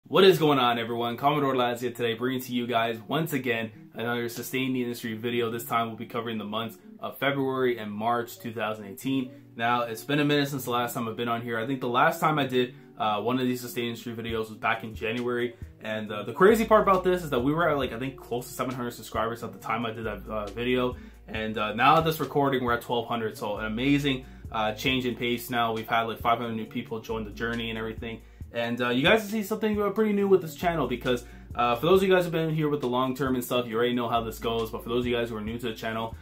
What is going on, everyone? Commodore Lads here today, bringing to you guys once again another Sustain the Industry video. This time we'll be covering the months of February and March 2018. Now, it's been a minute since the last time I've been on here. I think the last time I did one of these Sustain the Industry videos was back in January. And the crazy part about this is that we were at I think close to 700 subscribers at the time I did that video. And now at this recording, we're at 1,200. So an amazing change in pace now. We've had like 500 new people join the journey and everything. And you guys see something pretty new with this channel because for those of you guys who've been here with the long term and stuff, you already know how this goes. But for those of you guys who are new to the channel,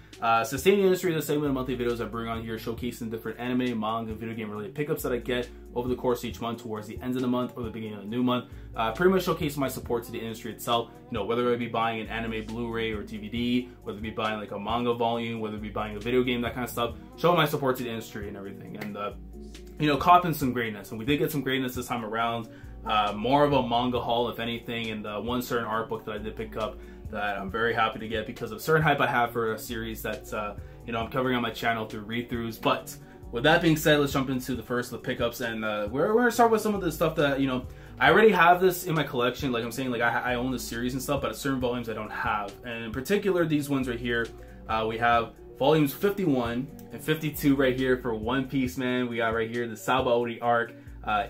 Sustain the Industry is a segment of monthly videos I bring on here showcasing different anime, manga, video game related pickups that I get over the course of each month towards the end of the month or the beginning of the new month. Pretty much showcase my support to the industry itself. You know, whether it be buying an anime Blu-ray or DVD, whether it be buying like a manga volume, whether it be buying a video game, that kind of stuff. Showing my support to the industry and everything. And you know, copping some greatness, and we did get some greatness this time around. More of a manga haul, if anything, and one certain art book that I did pick up that I'm very happy to get because of certain hype I have for a series that you know, I'm covering on my channel through read-throughs. But with that being said, let's jump into the first of the pickups, and we're gonna start with some of the stuff that, you know, I already have this in my collection. Like I'm saying, like I own the series and stuff, but at certain volumes I don't have, and in particular these ones right here. We have volumes 51 and 52 right here for One Piece, man. We got right here the Sabaody arc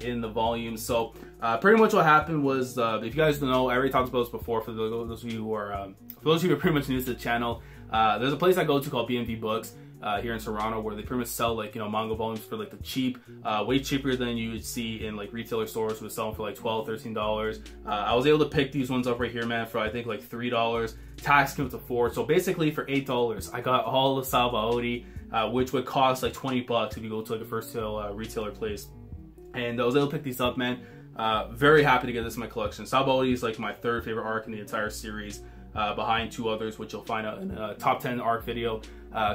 in the volume. So pretty much what happened was, if you guys don't know, I already talked about this before. For those of you who are pretty much new to the channel, there's a place I go to called B&B Books here in Toronto where they pretty much sell like, you know, manga volumes for like the cheap, way cheaper than you would see in like retailer stores who would sell them for like $12, $13. I was able to pick these ones up right here, man, for I think like $3. Tax came to $4. So basically for $8, I got all the Sabaody, which would cost like 20 bucks if you go to like a first sale retailer place. And I was able to pick these up, man. Very happy to get this in my collection. Sabaody is like my third favorite arc in the entire series, behind two others, which you'll find out in a top 10 arc video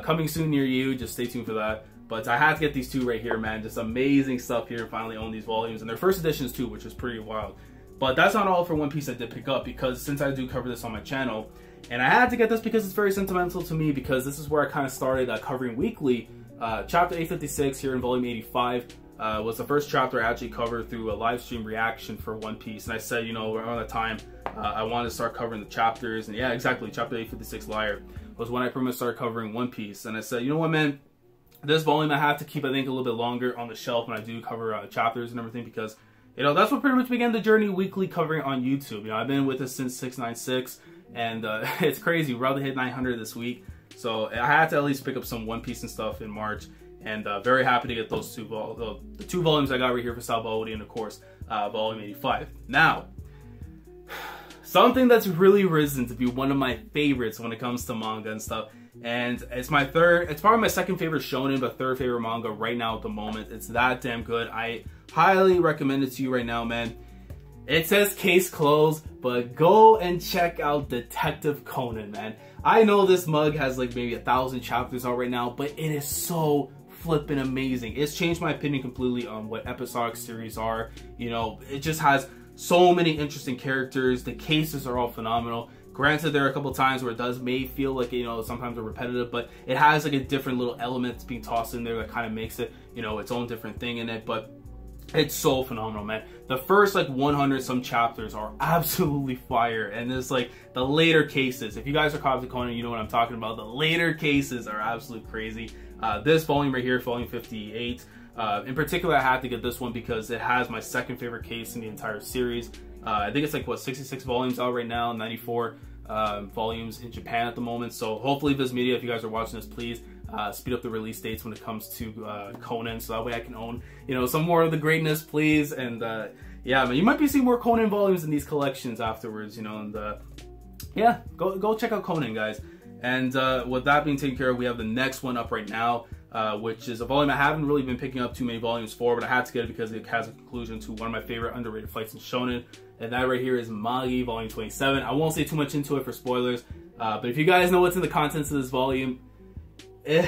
coming soon near you. Just stay tuned for that. But I had to get these two right here, man. Just amazing stuff here. Finally own these volumes, and they're first editions too, which is pretty wild. But that's not all for One Piece I did pick up, because since I do cover this on my channel, and I had to get this because it's very sentimental to me, because this is where I kind of started covering weekly. Chapter 856 here in volume 85 was the first chapter I actually covered through a live stream reaction for One Piece. And I said, you know, around that time, I wanted to start covering the chapters. And yeah, exactly, chapter 856 Liar was when I pretty much started covering One Piece. And I said, you know what, man, this volume I have to keep, I think, a little bit longer on the shelf when I do cover chapters and everything, because, you know, that's what pretty much began the journey weekly covering on YouTube. You know, I've been with this since 696, and it's crazy. We're about to hit 900 this week. So I had to at least pick up some One Piece and stuff in March. And very happy to get those the two volumes I got right here for Sabaody, and of course, volume 85. Now, something that's really risen to be one of my favorites when it comes to manga and stuff. And it's probably my second favorite shonen, but third favorite manga right now at the moment. It's that damn good. I highly recommend it to you right now, man. It says case closed, but go and check out Detective Conan, man. I know this mug has like maybe 1,000 chapters out right now, but it is so flipping amazing. It's changed my opinion completely on what episodic series are. You know, it just has so many interesting characters. The cases are all phenomenal. Granted, there are a couple times where it may feel like, you know, sometimes they're repetitive, but it has like a different little element that's being tossed in there that kind of makes it, you know, its own different thing in it. But it's so phenomenal, man. The first like 100 some chapters are absolutely fire, and there's like the later cases. If you guys are caught up to Conan, you know what I'm talking about. The later cases are absolutely crazy. This volume right here, volume 58, in particular, I had to get this one because it has my second favorite case in the entire series. I think it's like, what, 66 volumes out right now, 94 volumes in Japan at the moment. So hopefully Viz Media, if you guys are watching this, please speed up the release dates when it comes to Conan, so that way I can own, you know, some more of the greatness, please. And yeah, man, you might be seeing more Conan volumes in these collections afterwards, you know. And yeah, go check out Conan, guys. And with that being taken care of, we have the next one up right now, which is a volume I haven't really been picking up too many volumes for, but I had to get it because it has a conclusion to one of my favorite underrated fights in shonen, and that right here is Manga volume 27. I won't say too much into it for spoilers, but if you guys know what's in the contents of this volume, you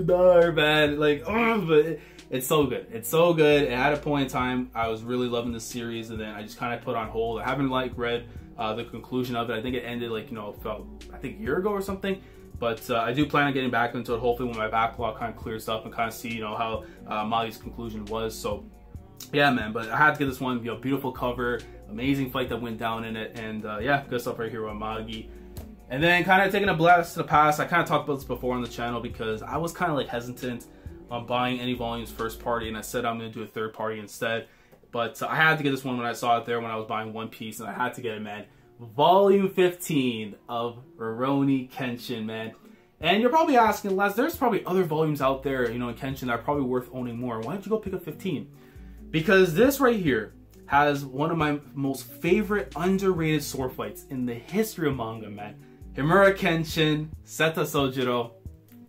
know, man, like, but it's so good. It's so good. At a point in time, I was really loving this series, and then I just kind of put on hold. I haven't like read the conclusion of it. I think it ended like, you know, I think a year ago or something. But I do plan on getting back into it, hopefully when my backlog kind of clears up, and kind of see, you know, how Molly's conclusion was. So yeah, man, but I had to get this one. You know, beautiful cover, amazing fight that went down in it, and yeah, good stuff right here with Magi. And then kind of taking a blast to the past, I kind of talked about this before on the channel because I was kind of like hesitant on buying any volumes first party, and I said I'm going to do a third party instead. But I had to get this one when I saw it there when I was buying One Piece, and I had to get it, man. Volume 15 of Rurouni Kenshin, man. And you're probably asking, Les, there's probably other volumes out there, you know, in Kenshin that are probably worth owning more. Why don't you go pick up 15? Because this right here has one of my most favorite underrated sword fights in the history of manga, man. Himura Kenshin, Seta Sojiro.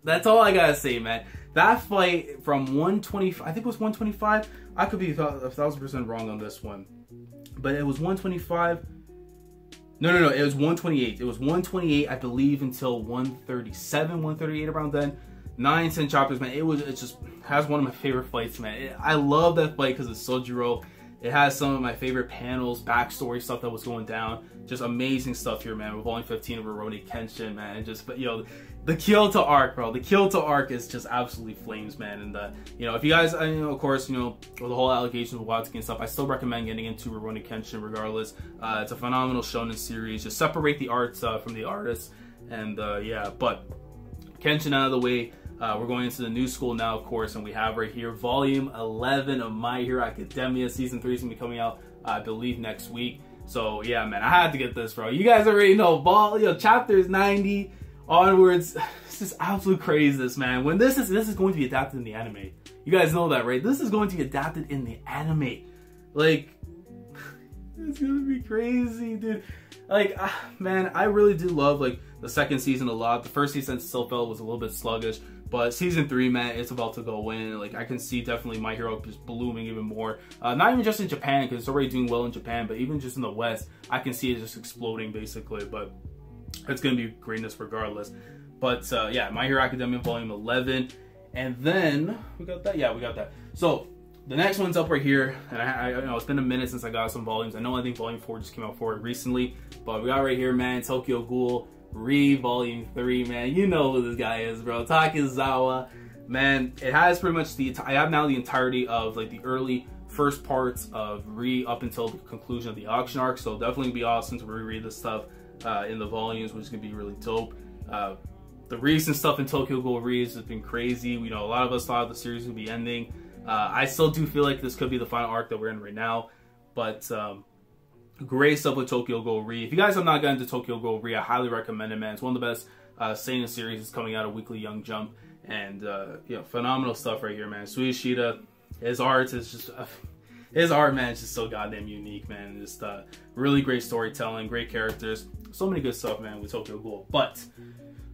That's all I gotta say, man. That fight from 125, I think it was 125. I could be 1,000% wrong on this one. But it was 125. No, it was 128. It was 128, I believe, until 137, 138 around then. 9-10 chapters, man. It just has one of my favorite fights, man. I love that fight because it's Sojiro. It has some of my favorite panels, backstory stuff that was going down. Just amazing stuff here, man. With volume 15 of Rurouni Kenshin, man. And just, you know, the Kyoto arc, bro. The Kyoto arc is just absolutely flames, man. And, you know, if you guys, you know, of course, you know, with the whole allegations of Watsuki and stuff, I still recommend getting into Rurouni Kenshin regardless. It's a phenomenal shonen series. Just separate the arts from the artists. And, yeah, but Kenshin out of the way. We're going into the new school now, of course, and we have right here volume 11 of My Hero Academia. Season 3 is going to be coming out, I believe, next week. So, yeah, man, I had to get this, bro. You guys already know, you know, chapters 90 onwards. This is absolute craziness, man. When this is going to be adapted in the anime. You guys know that, right? This is going to be adapted in the anime. Like, it's going to be crazy, dude. Like, man, I really do love, like, the second season a lot. The first season still felt was a little bit sluggish. But season 3, man, it's about to go in. Like, I can see definitely My Hero just blooming even more. Not even just in Japan, because it's already doing well in Japan, but even just in the West, I can see it just exploding, basically. But it's going to be greatness regardless. But, yeah, My Hero Academia volume 11. And then, we got that? Yeah, we got that. So, the next one's up right here. And I you know, it's been a minute since I got some volumes. I know I think volume 4 just came out for it recently. But we got right here, man, Tokyo Ghoul Volume 3, man. You know who this guy is, bro. Takizawa, man. It has pretty much I have now the entirety of like the early first parts of up until the conclusion of the auction arc. So definitely be awesome to reread this stuff in the volumes, which is gonna be really dope. The recent stuff in Tokyo Ghoul has just been crazy. You know, a lot of us thought the series would be ending. I still do feel like this could be the final arc that we're in right now, but great stuff with Tokyo Ghoul. If you guys have not gotten to Tokyo Ghoul, I highly recommend it, man. It's one of the best seinen series that's coming out of Weekly Young Jump, and you know, phenomenal stuff right here, man. Suishida, his art is just his art, man, is just so goddamn unique, man. Just really great storytelling, great characters, so many good stuff, man, with Tokyo Ghoul. But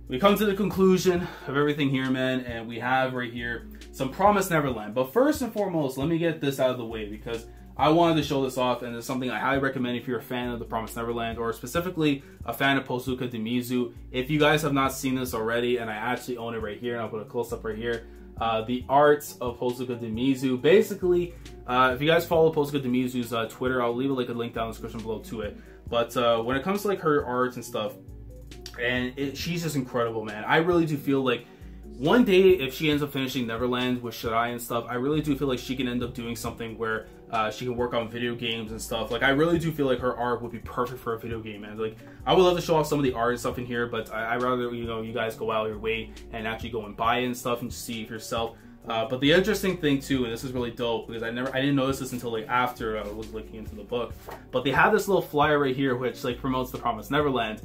we come to the conclusion of everything here, man, and we have right here some Promised Neverland. But first and foremost, let me get this out of the way because I wanted to show this off, and it's something I highly recommend if you're a fan of The Promised Neverland, or specifically a fan of Posuka Demizu. If you guys have not seen this already, and I actually own it right here, and I'll put a close-up right here, the arts of Posuka Demizu. Basically, if you guys follow Posuka Demizu's Twitter, I'll leave a link down in the description below to it. But when it comes to like her arts and stuff, and she's just incredible, man. I really do feel like one day, if she ends up finishing Neverland with Shirai and stuff, I really do feel like she can end up doing something where she can work on video games and stuff. Like, I really do feel like her art would be perfect for a video game, man. Like, I would love to show off some of the art and stuff in here, but I'd rather, you know, you guys go out your way and actually go and buy it and stuff and just see it for yourself. But the interesting thing too, and this is really dope because I didn't notice this until like after I was looking into the book, but they have this little flyer right here which like promotes The Promised Neverland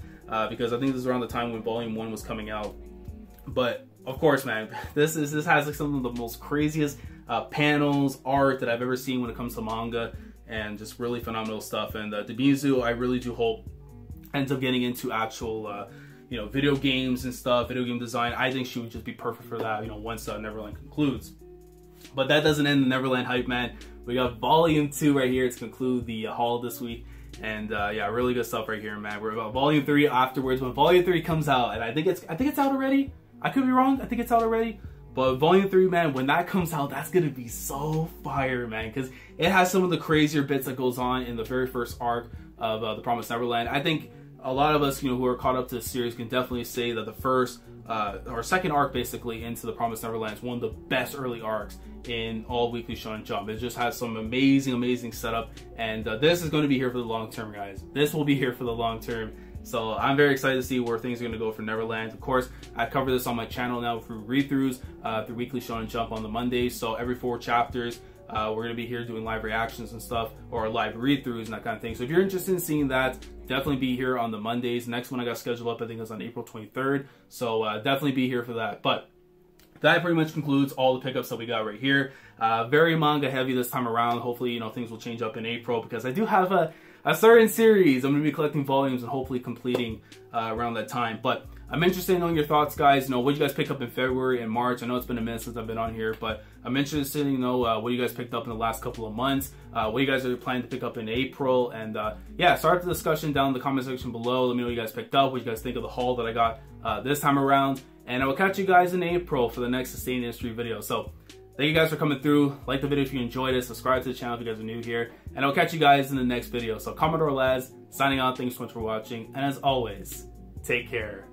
because I think this is around the time when Volume 1 was coming out. But of course, man, this has like some of the most craziest panels, art that I've ever seen when it comes to manga, and just really phenomenal stuff. And Demizu, I really do hope ends up getting into actual you know, video games and stuff, video game design. I think she would just be perfect for that, you know, once Neverland concludes. But that doesn't end the Neverland hype, man. We got Volume 2 right here to conclude the haul this week. And yeah, really good stuff right here, man. We're about Volume 3 afterwards when Volume 3 comes out, and I think it's out already. I could be wrong. I think it's out already. But Volume 3, man, when that comes out, that's gonna be so fire, man, because it has some of the crazier bits that goes on in the very first arc of The Promised Neverland. I think a lot of us, you know, who are caught up to the series can definitely say that the first or second arc, basically, into The Promised Neverland is one of the best early arcs. in all Weekly Shonen Jump. It just has some amazing setup, and this is going to be here for the long term, guys. This will be here for the long term. So I'm very excited to see where things are going to go for Neverland. Of course, I cover this on my channel now through read-throughs, through Weekly Shonen Jump on the Mondays. So every 4 chapters, we're going to be here doing live reactions and stuff, or live read-throughs and that kind of thing. So if you're interested in seeing that, definitely be here on the Mondays. Next one I got scheduled up, I think it's on April 23rd. So definitely be here for that. But that pretty much concludes all the pickups that we got right here. Very manga heavy this time around. Hopefully, you know, things will change up in April, because I do have a certain series I'm going to be collecting volumes and hopefully completing around that time. But I'm interested in knowing your thoughts, guys. You know, what you guys pick up in February and March. I know it's been a minute since I've been on here, but I'm interested in what you guys picked up in the last couple of months. What you guys are planning to pick up in April. And yeah, start the discussion down in the comment section below. Let me know what you guys picked up, what you guys think of the haul that I got this time around. And I will catch you guys in April for the next Sustained Industry video. So thank you guys for coming through. Like the video if you enjoyed it. Subscribe to the channel if you guys are new here. And I'll catch you guys in the next video. So Commodore Laz signing out. Thanks so much for watching. And as always, take care.